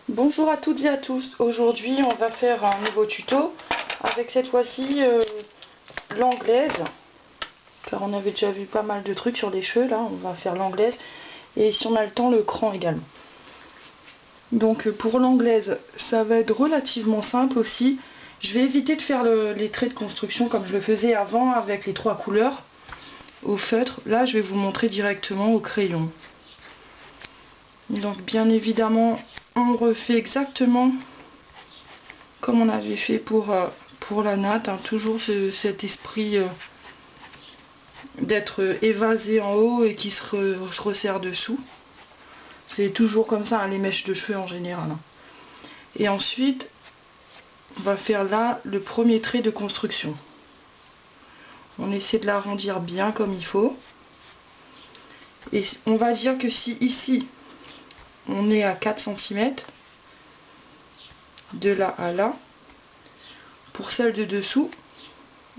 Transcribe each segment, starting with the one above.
Bonjour à toutes et à tous. Aujourd'hui on va faire un nouveau tuto avec cette fois-ci l'anglaise, car on avait déjà vu pas mal de trucs sur les cheveux. Là on va faire l'anglaise et si on a le temps le cran également. Donc pour l'anglaise ça va être relativement simple aussi. Je vais éviter de faire les traits de construction comme je le faisais avant avec les 3 couleurs au feutre. Là je vais vous montrer directement au crayon. Donc bien évidemment on refait exactement comme on avait fait pour la natte, hein, toujours cet esprit d'être évasé en haut et qui se resserre dessous. C'est toujours comme ça, hein, les mèches de cheveux en général. Hein. Et ensuite, on va faire là le premier trait de construction. On essaie de l'arrondir bien comme il faut. Et on va dire que si ici, on est à 4 cm, de là à là, pour celle de dessous,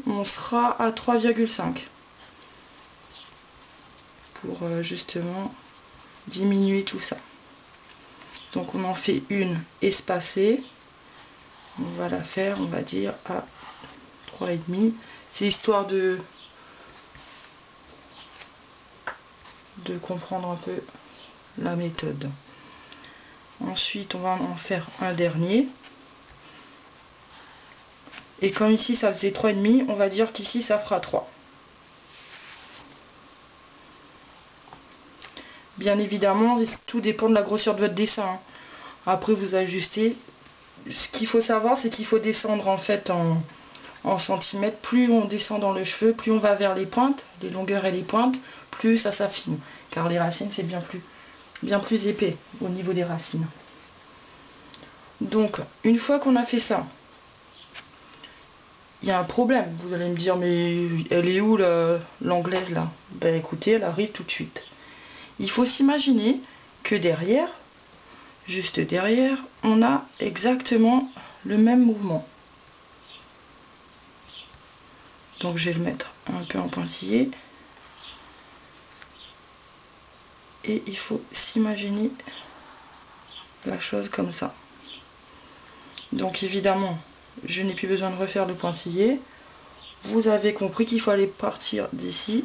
on sera à 3,5 pour justement diminuer tout ça. Donc on en fait une espacée, on va la faire, on va dire à 3,5. C'est histoire de comprendre un peu la méthode. Ensuite on va en faire un dernier. Et comme ici ça faisait 3,5, on va dire qu'ici ça fera 3. Bien évidemment, tout dépend de la grosseur de votre dessin. Hein. Après vous ajustez. Ce qu'il faut savoir, c'est qu'il faut descendre en fait en centimètres. Plus on descend dans le cheveu, plus on va vers les pointes, les longueurs et les pointes, plus ça s'affine. Car les racines c'est bien plus épais au niveau des racines. Donc une fois qu'on a fait ça, il y a un problème. Vous allez me dire mais elle est où l'anglaise là? Ben écoutez, elle arrive tout de suite. Il faut s'imaginer que derrière, juste derrière, on a exactement le même mouvement. Donc je vais le mettre un peu en pointillé. Et il faut s'imaginer la chose comme ça. Donc évidemment, je n'ai plus besoin de refaire le pointillé. Vous avez compris qu'il faut aller partir d'ici.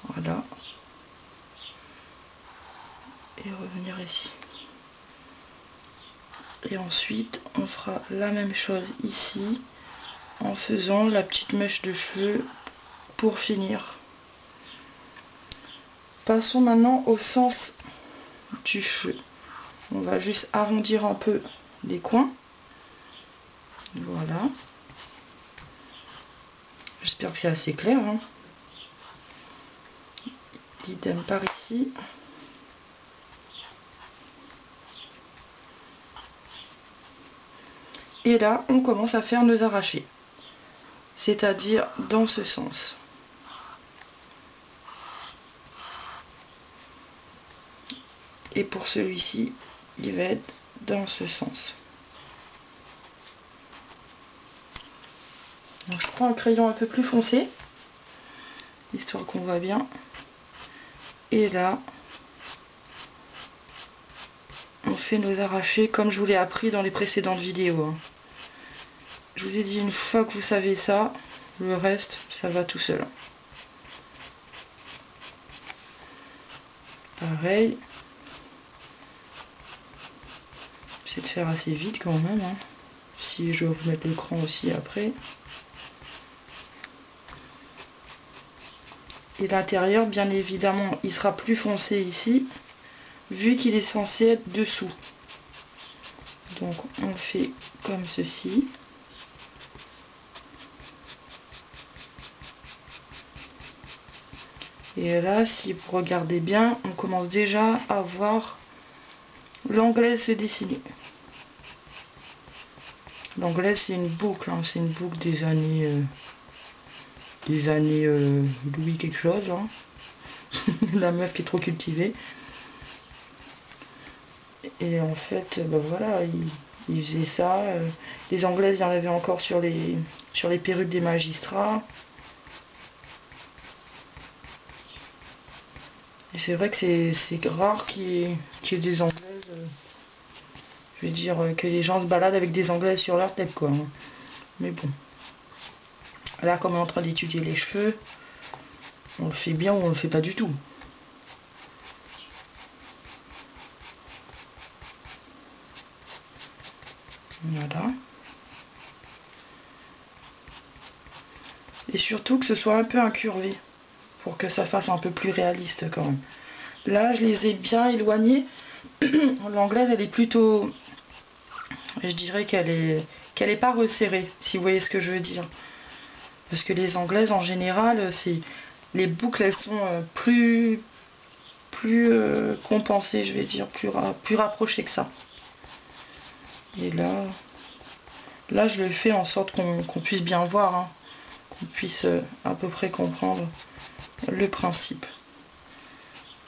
Voilà. Et revenir ici. Et ensuite, on fera la même chose ici en faisant la petite mèche de cheveux pour finir. Passons maintenant au sens du cheveu. On va juste arrondir un peu les coins. Voilà. J'espère que c'est assez clair. Hein. Idem par ici. Et là, on commence à faire nos arrachés. C'est-à-dire dans ce sens. Et pour celui-ci, il va être dans ce sens. Donc je prends un crayon un peu plus foncé, histoire qu'on voit bien. Et là, on fait nos arrachés comme je vous l'ai appris dans les précédentes vidéos. Hein. Je vous ai dit, une fois que vous savez ça, le reste, ça va tout seul. Pareil. J'essaie de faire assez vite quand même. Hein. Si je vais vous mettre le cran aussi après. Et l'intérieur, bien évidemment, il sera plus foncé ici, vu qu'il est censé être dessous. Donc on fait comme ceci. Et là, si vous regardez bien, on commence déjà à voir l'anglaise se dessiner. L'anglaise, c'est une boucle, hein, c'est une boucle des années Louis quelque chose. Hein. La meuf qui est trop cultivée. Et en fait, ben voilà, il faisait ça. Les anglaises, il y en avait encore sur les perruques des magistrats. Et c'est vrai que c'est rare qu'il y ait des anglaises Je veux dire que les gens se baladent avec des anglaises sur leur tête, quoi. Mais bon. Là, comme on est en train d'étudier les cheveux, on le fait bien ou on le fait pas du tout. Voilà. Et surtout que ce soit un peu incurvé, pour que ça fasse un peu plus réaliste quand même. Là, je les ai bien éloignés. L'anglaise, elle est plutôt... Je dirais qu'elle est pas resserrée, si vous voyez ce que je veux dire. Parce que les anglaises, en général, les boucles, elles sont plus compensées, je vais dire, plus rapprochées que ça. Et là, je le fais en sorte qu'on puisse bien voir, hein, qu'on puisse à peu près comprendre le principe.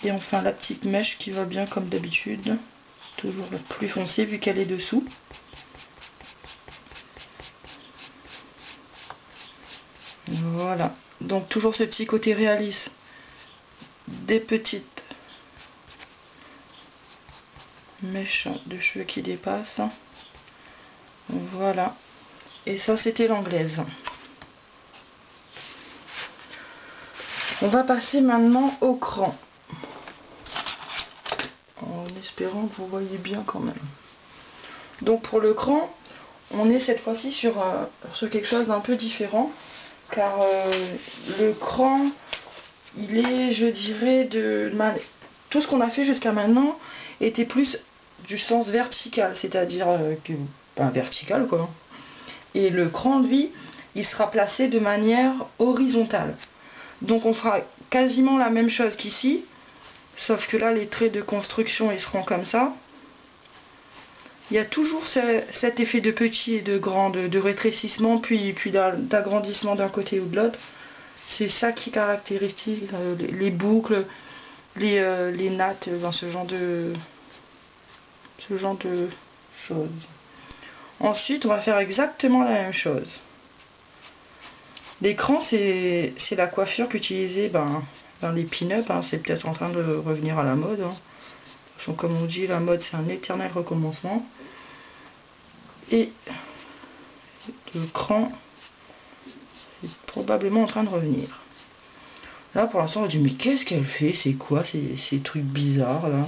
Et enfin la petite mèche qui va bien comme d'habitude, toujours plus foncée vu qu'elle est dessous. Voilà, donc toujours ce petit côté réaliste des petites mèches de cheveux qui dépassent. Voilà, et ça c'était l'anglaise. On va passer maintenant au cran, en espérant que vous voyez bien quand même. Donc pour le cran, on est cette fois-ci sur quelque chose d'un peu différent, car le cran, il est, je dirais, tout ce qu'on a fait jusqu'à maintenant était plus du sens vertical, c'est-à-dire vertical quoi. Et le cran, lui, il sera placé de manière horizontale. Donc on fera quasiment la même chose qu'ici, sauf que là les traits de construction ils seront comme ça. Il y a toujours cet effet de petit et de grand, de rétrécissement puis d'agrandissement d'un côté ou de l'autre. C'est ça qui caractérise les boucles, les nattes, ce genre de choses. Ensuite on va faire exactement la même chose. L'écran, c'est la coiffure qu'utilisait dans les pin-up, hein. C'est peut-être en train de revenir à la mode, hein. Comme on dit, la mode c'est un éternel recommencement. Et le cran, c'est probablement en train de revenir. Là pour l'instant on dit mais qu'est-ce qu'elle fait? C'est quoi ces trucs bizarres là?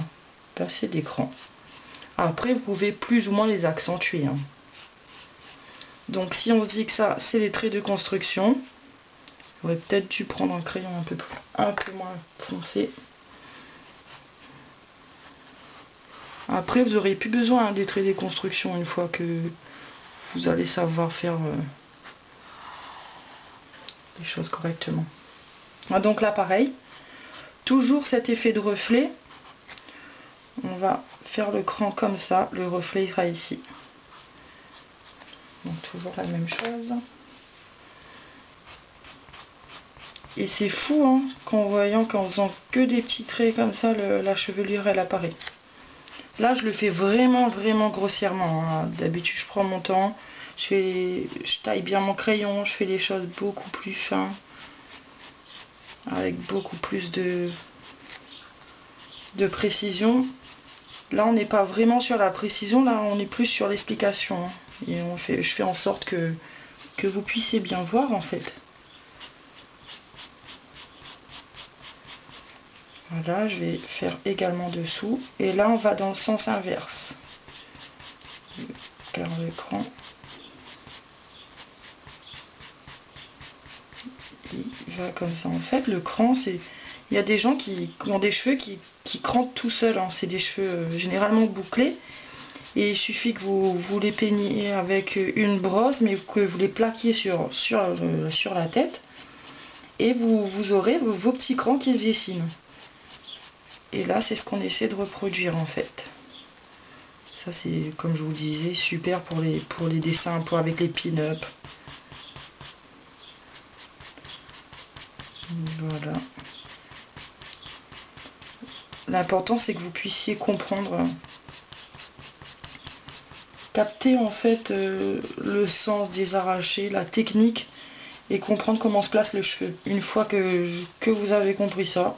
Passer d'écran. Après vous pouvez plus ou moins les accentuer, hein. Donc si on se dit que ça c'est les traits de construction, j'aurais peut-être dû prendre un crayon un peu moins foncé. Après vous aurez plus besoin des traits de construction une fois que vous allez savoir faire les choses correctement. Donc là pareil, toujours cet effet de reflet. On va faire le cran comme ça, le reflet sera ici. Donc toujours la même chose. Et c'est fou, hein, qu'en faisant que des petits traits comme ça, la chevelure elle apparaît. Là je le fais vraiment grossièrement, hein. D'habitude je prends mon temps, je taille bien mon crayon, je fais les choses beaucoup plus fins, avec beaucoup plus de précision. Là on n'est pas vraiment sur la précision, là on est plus sur l'explication, hein. Et je fais en sorte que vous puissiez bien voir en fait. Voilà, je vais faire également dessous. Et là, on va dans le sens inverse. Car l'écran, il va comme ça. En fait, le cran, c'est... Il y a des gens qui ont des cheveux qui crampent tout seuls, hein. C'est des cheveux généralement bouclés. Et il suffit que vous les peigniez avec une brosse, mais que vous les plaquiez sur la tête. Et vous aurez vos petits crans qui se dessinent. Et là, c'est ce qu'on essaie de reproduire en fait. Ça, c'est, comme je vous disais, super pour les dessins, avec les pin-up. Voilà. L'important, c'est que vous puissiez comprendre, capter en fait le sens des arrachés, la technique, et comprendre comment se place le cheveu. Une fois que vous avez compris ça,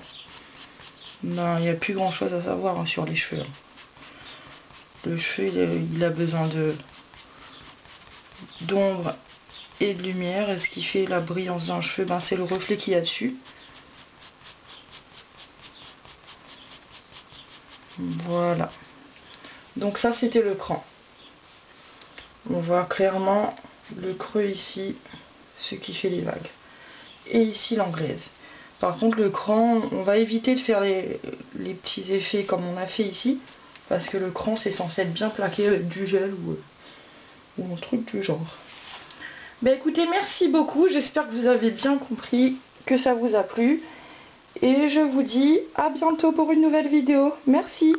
il n'y a plus grand chose à savoir, hein, sur les cheveux. Le cheveu il a besoin d'ombre et de lumière, et ce qui fait la brillance d'un cheveu, ben, c'est le reflet qu'il y a dessus. Voilà. Donc ça c'était le cran. On voit clairement le creux ici, ce qui fait les vagues. Et ici l'anglaise. Par contre le cran, on va éviter de faire les petits effets comme on a fait ici, parce que le cran c'est censé être bien plaqué avec du gel ou un truc du genre. Bah écoutez, merci beaucoup, j'espère que vous avez bien compris, que ça vous a plu. Et je vous dis à bientôt pour une nouvelle vidéo. Merci.